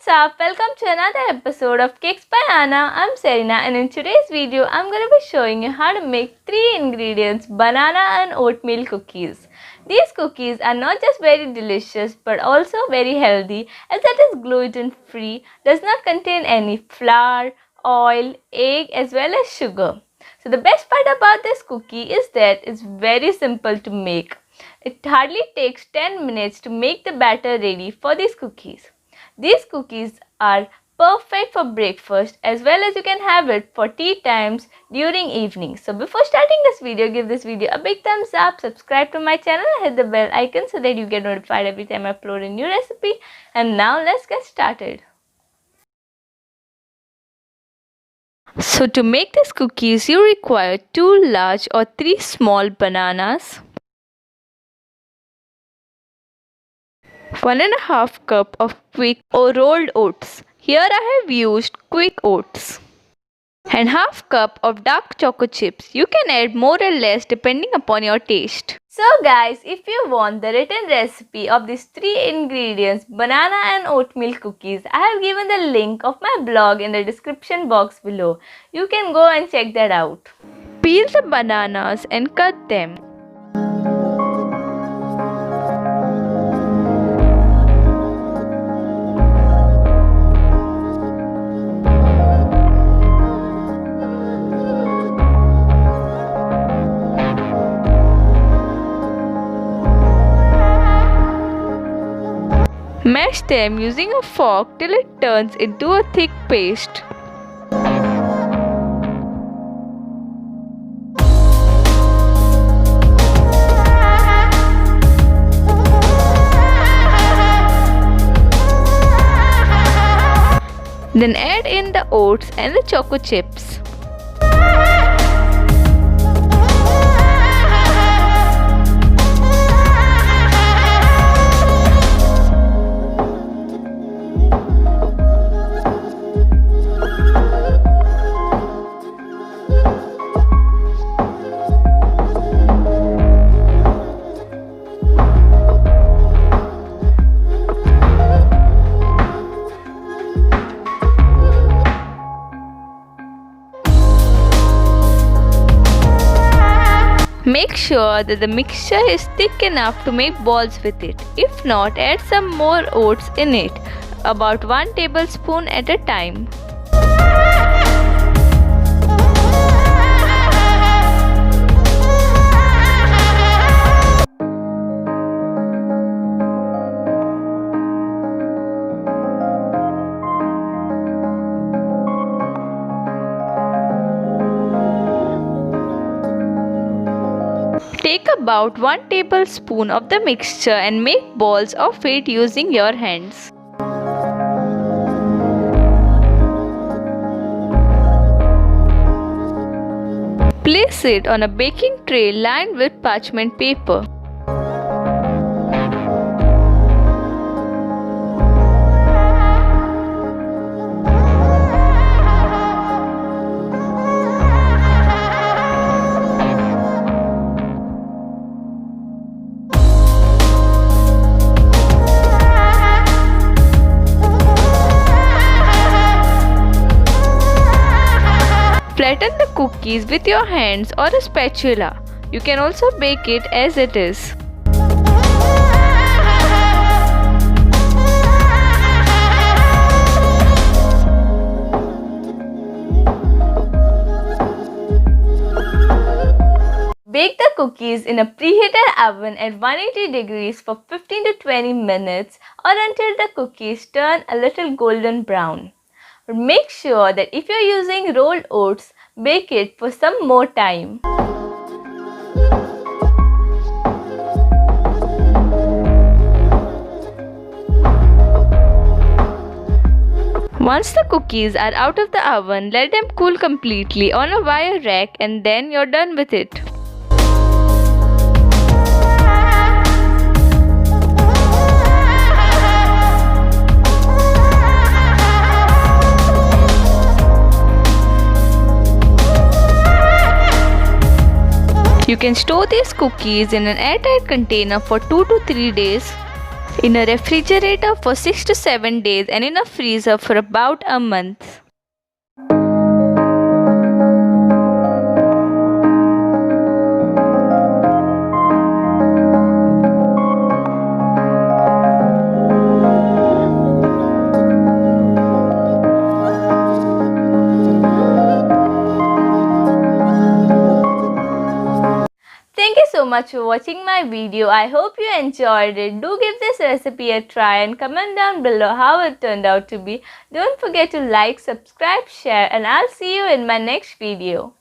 up? Welcome to another episode of Cakes by Anna. I'm Serena and in today's video I'm going to be showing you how to make 3 ingredients banana and oatmeal cookies. These cookies are not just very delicious but also very healthy as it is gluten free, does not contain any flour, oil, egg as well as sugar. So the best part about this cookie is that it's very simple to make. It hardly takes 10 minutes to make the batter ready for these cookies. These cookies are perfect for breakfast as well as you can have it for tea times during evening. So before starting this video, give this video a big thumbs up, subscribe to my channel and hit the bell icon so that you get notified every time I upload a new recipe. And now let's get started. So to make these cookies, you require 2 large or 3 small bananas, 1.5 cup of quick or rolled oats. Here I have used quick oats. And half cup of dark choco chips. You can add more or less depending upon your taste. So guys, if you want the written recipe of these 3 ingredients, banana and oatmeal cookies, I have given the link of my blog in the description box below. You can go and check that out. Peel the bananas and cut them. Mash them using a fork till it turns into a thick paste. Then add in the oats and the choco chips. Make sure that the mixture is thick enough to make balls with it. If not, add some more oats in it, about 1 tablespoon at a time. Take about 1 tablespoon of the mixture and make balls of it using your hands. Place it on a baking tray lined with parchment paper. Flatten the cookies with your hands or a spatula. You can also bake it as it is. Bake the cookies in a preheated oven at 180 degrees for 15 to 20 minutes or until the cookies turn a little golden brown. But make sure that if you're using rolled oats, bake it for some more time. Once the cookies are out of the oven, let them cool completely on a wire rack and then you're done with it. You can store these cookies in an airtight container for 2 to 3 days. in a refrigerator for 6 to 7 days and in a freezer for about a month. Thank you so much for watching my video. I hope you enjoyed it. Do give this recipe a try and comment down below how it turned out to be. Don't forget to like, subscribe, share, and I'll see you in my next video.